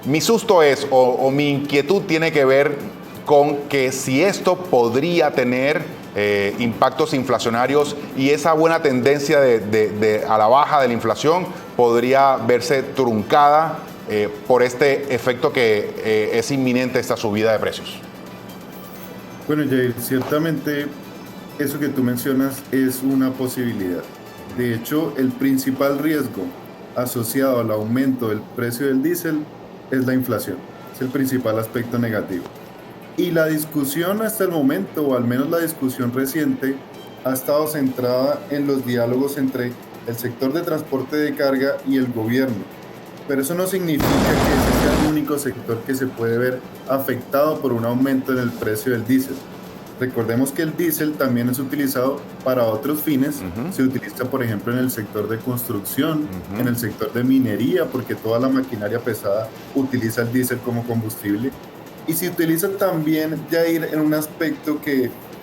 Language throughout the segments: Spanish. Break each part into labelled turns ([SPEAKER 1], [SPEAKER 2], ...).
[SPEAKER 1] Mi susto es, o mi inquietud tiene que ver con que si esto podría tener impactos inflacionarios y esa buena tendencia a la baja de la inflación podría verse truncada por este efecto que es inminente, esta subida de precios.
[SPEAKER 2] Bueno, Jair, ciertamente eso que tú mencionas es una posibilidad. De hecho, el principal riesgo asociado al aumento del precio del diésel es la inflación. Es el principal aspecto negativo. Y la discusión hasta el momento, o al menos la discusión reciente, ha estado centrada en los diálogos entre el sector de transporte de carga y el gobierno. Pero eso no significa que ese sea el único sector que se puede ver afectado por un aumento en el precio del diésel. Recordemos que el diésel también es utilizado para otros fines. Se utiliza, por ejemplo, en el sector de construcción, en el sector de minería, porque toda la maquinaria pesada utiliza el diésel como combustible. Y se utiliza también, Jair, en un aspecto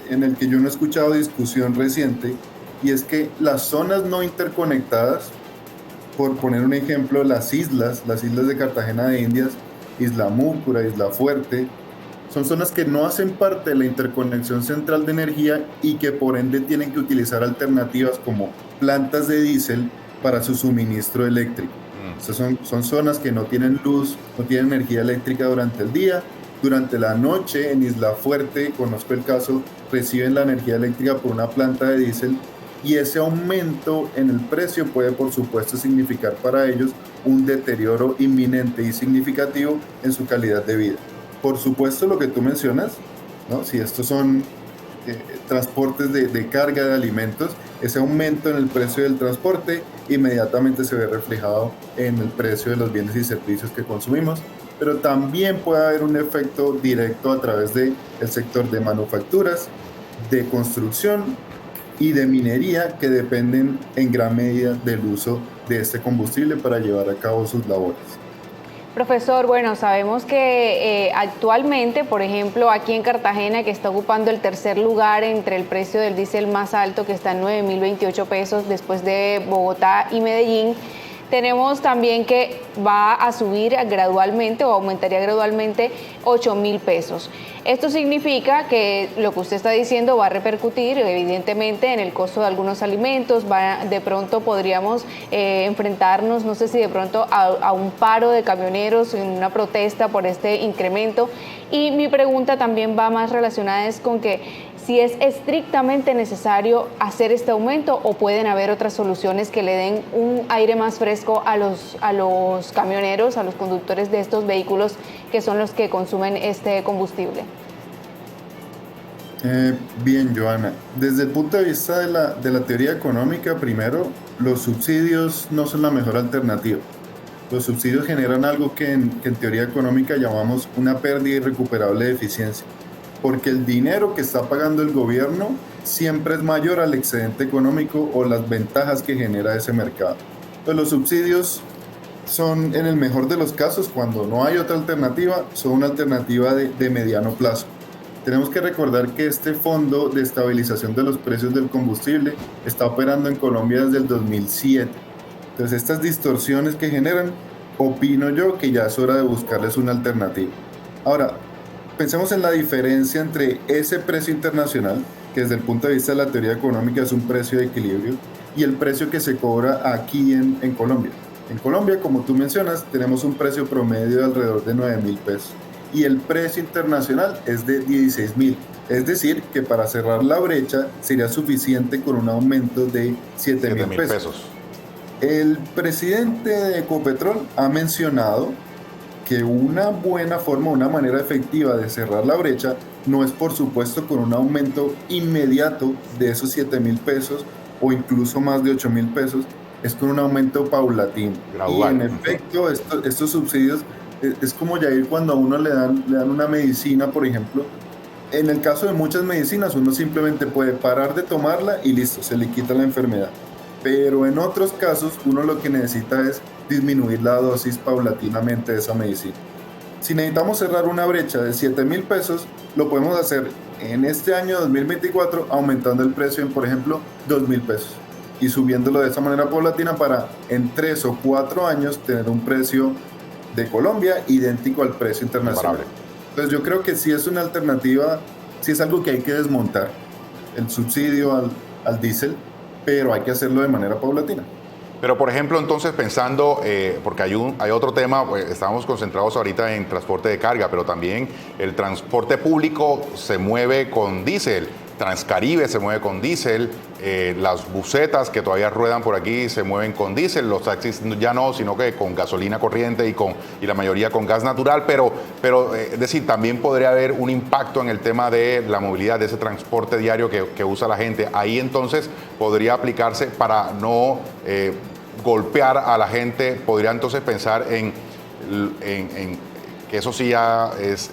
[SPEAKER 2] en el que yo no he escuchado discusión reciente, y es que las zonas no interconectadas, por poner un ejemplo, las islas de Cartagena de Indias, Isla Múcura, Isla Fuerte, son zonas que no hacen parte de la interconexión central de energía y que por ende tienen que utilizar alternativas como plantas de diésel para su suministro eléctrico. Estas son zonas que no tienen luz, no tienen energía eléctrica durante el día. Durante la noche en Isla Fuerte, conozco el caso, reciben la energía eléctrica por una planta de diésel y ese aumento en el precio puede por supuesto significar para ellos un deterioro inminente y significativo en su calidad de vida. Por supuesto lo que tú mencionas, ¿no? Si estos son transportes de carga de alimentos, ese aumento en el precio del transporte inmediatamente se ve reflejado en el precio de los bienes y servicios que consumimos, pero también puede haber un efecto directo a través del sector de manufacturas, de construcción y de minería que dependen en gran medida del uso de este combustible para llevar a cabo sus labores.
[SPEAKER 3] Profesor, bueno, sabemos que actualmente, por ejemplo, aquí en Cartagena, que está ocupando el tercer lugar entre el precio del diésel más alto, que está en 9.028 pesos, después de Bogotá y Medellín, tenemos también que va a subir gradualmente o aumentaría gradualmente 8.000 pesos. Esto significa que lo que usted está diciendo va a repercutir evidentemente en el costo de algunos alimentos, de pronto podríamos enfrentarnos, no sé si de pronto a un paro de camioneros en una protesta por este incremento. Y mi pregunta también va más relacionada es con que si es estrictamente necesario hacer este aumento o pueden haber otras soluciones que le den un aire más fresco a los camioneros, a los conductores de estos vehículos que son los que consumen este combustible.
[SPEAKER 2] Bien, Joana, desde el punto de vista de la teoría económica, primero, los subsidios no son la mejor alternativa. Los subsidios generan algo que en teoría económica llamamos una pérdida irrecuperable de eficiencia, porque el dinero que está pagando el gobierno siempre es mayor al excedente económico o las ventajas que genera ese mercado. Pues los subsidios son, en el mejor de los casos, cuando no hay otra alternativa, son una alternativa de mediano plazo. Tenemos que recordar que este fondo de estabilización de los precios del combustible está operando en Colombia desde el 2007. Entonces, estas distorsiones que generan, opino yo que ya es hora de buscarles una alternativa. Ahora, pensemos en la diferencia entre ese precio internacional, que desde el punto de vista de la teoría económica es un precio de equilibrio, y el precio que se cobra aquí en Colombia. En Colombia, como tú mencionas, tenemos un precio promedio de alrededor de 9.000 pesos y el precio internacional es de 16.000. Es decir, que para cerrar la brecha sería suficiente con un aumento de 7.000 pesos. El presidente de Ecopetrol ha mencionado que una buena forma, una manera efectiva de cerrar la brecha no es por supuesto con un aumento inmediato de esos 7.000 pesos o incluso más de 8.000 pesos, es con un aumento paulatino. Gradual. Y en efecto, estos subsidios es como ya ir cuando a uno le dan una medicina, por ejemplo. En el caso de muchas medicinas, uno simplemente puede parar de tomarla y listo, se le quita la enfermedad. Pero en otros casos, uno lo que necesita es disminuir la dosis paulatinamente de esa medicina. Si necesitamos cerrar una brecha de 7.000 pesos, lo podemos hacer en este año 2024 aumentando el precio en, por ejemplo, 2.000 pesos y subiéndolo de esa manera paulatina para en 3 o 4 años tener un precio de Colombia, idéntico al precio internacional. Entonces yo creo que sí es una alternativa, sí es algo que hay que desmontar, el subsidio al diésel, pero hay que hacerlo de manera paulatina.
[SPEAKER 1] Pero, por ejemplo, entonces pensando, porque hay otro tema, pues, estamos concentrados ahorita en transporte de carga, pero también el transporte público se mueve con diésel, Transcaribe se mueve con diésel, las busetas que todavía ruedan por aquí se mueven con diésel, los taxis ya no, sino que con gasolina corriente y la mayoría con gas natural, pero es decir, también podría haber un impacto en el tema de la movilidad, de ese transporte diario que usa la gente. Ahí entonces podría aplicarse para no golpear a la gente, podría entonces pensar en que eso sí ya es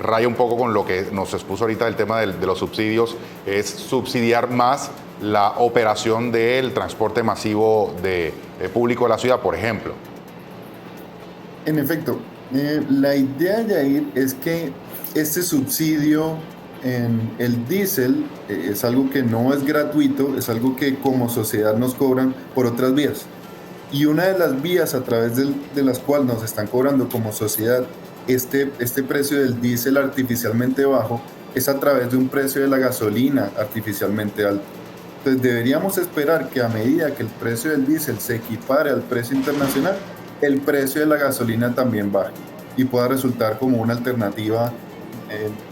[SPEAKER 1] raya un poco con lo que nos expuso ahorita el tema de los subsidios, es subsidiar más la operación del transporte masivo público de la ciudad, por ejemplo.
[SPEAKER 2] En efecto, la idea, Yair, es que este subsidio en el diésel es algo que no es gratuito, es algo que como sociedad nos cobran por otras vías. Y una de las vías a través de las cuales nos están cobrando como sociedad este precio del diésel artificialmente bajo es a través de un precio de la gasolina artificialmente alto. Entonces deberíamos esperar que a medida que el precio del diésel se equipare al precio internacional, el precio de la gasolina también baje y pueda resultar como una alternativa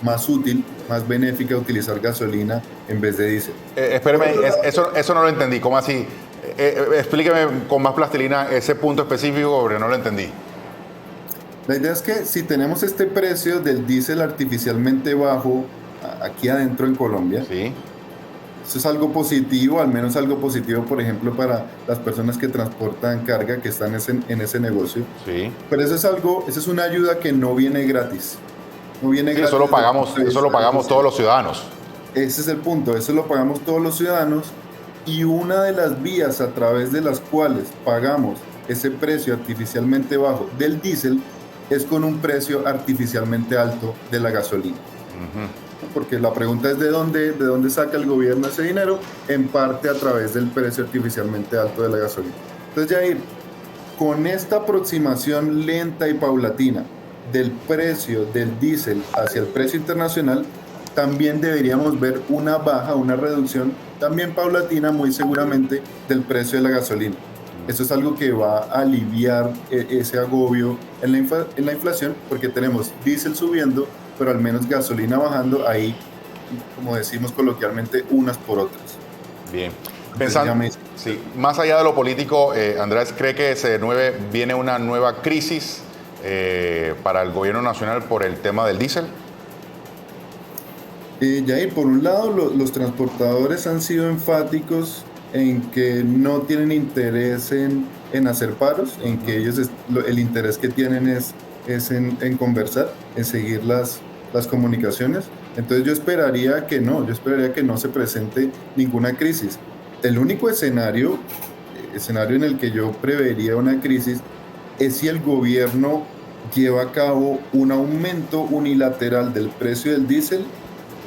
[SPEAKER 2] más útil, más benéfica utilizar gasolina en vez de diésel.
[SPEAKER 1] Espérame, eso no lo entendí. ¿Cómo así? Explíqueme con más plastilina ese punto específico porque no lo entendí.
[SPEAKER 2] La idea es que si tenemos este precio del diésel artificialmente bajo aquí adentro en Colombia,
[SPEAKER 1] sí,
[SPEAKER 2] eso es algo positivo, al menos algo positivo, por ejemplo, para las personas que transportan carga, que están en ese negocio.
[SPEAKER 1] Sí.
[SPEAKER 2] Pero eso es una ayuda que no viene gratis. No viene gratis.
[SPEAKER 1] Eso lo pagamos todos los ciudadanos.
[SPEAKER 2] Ese es el punto, eso lo pagamos todos los ciudadanos. Y una de las vías a través de las cuales pagamos ese precio artificialmente bajo del diésel es con un precio artificialmente alto de la gasolina. Porque la pregunta es ¿de dónde saca el gobierno ese dinero? En parte a través del precio artificialmente alto de la gasolina. Entonces, Yair, con esta aproximación lenta y paulatina del precio del diésel hacia el precio internacional, también deberíamos ver una baja, una reducción también paulatina, muy seguramente, del precio de la gasolina. Eso es algo que va a aliviar ese agobio en la inflación, porque tenemos diésel subiendo, pero al menos gasolina bajando, ahí, como decimos coloquialmente, unas por otras.
[SPEAKER 1] Bien. Pensando, sí, más allá de lo político, Andrés, ¿cree que viene una nueva crisis para el gobierno nacional por el tema del diésel?
[SPEAKER 2] Yair, por un lado, los transportadores han sido enfáticos en que no tienen interés en hacer paros, en que ellos el interés que tienen es en conversar, en seguir las comunicaciones. Entonces yo esperaría que no se presente ninguna crisis. El único escenario en el que yo prevería una crisis es si el gobierno lleva a cabo un aumento unilateral del precio del diésel,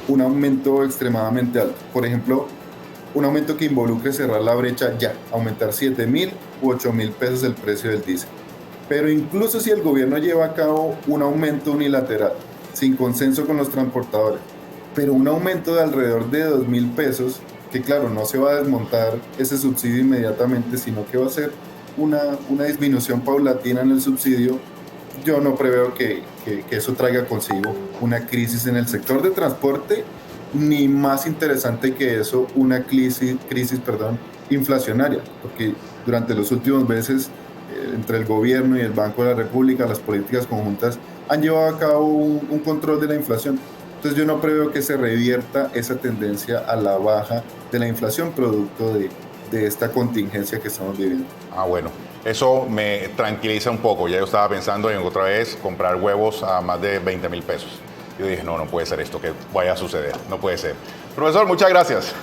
[SPEAKER 2] un aumento extremadamente alto. Por ejemplo, un aumento que involucre cerrar la brecha ya, aumentar 7.000 u 8.000 pesos el precio del diésel. Pero incluso si el gobierno lleva a cabo un aumento unilateral, sin consenso con los transportadores, pero un aumento de alrededor de 2.000 pesos, que claro, no se va a desmontar ese subsidio inmediatamente, sino que va a ser una disminución paulatina en el subsidio, yo no preveo que eso traiga consigo una crisis en el sector de transporte, ni más interesante que eso, una crisis inflacionaria, porque durante los últimos meses, entre el gobierno y el Banco de la República, las políticas conjuntas han llevado a cabo un control de la inflación. Entonces yo no preveo que se revierta esa tendencia a la baja de la inflación producto de esta contingencia que estamos viviendo.
[SPEAKER 1] Ah, bueno. Eso me tranquiliza un poco. Ya yo estaba pensando en otra vez comprar huevos a más de 20.000 pesos. Yo dije, no puede ser esto que vaya a suceder. No puede ser. Profesor, muchas gracias.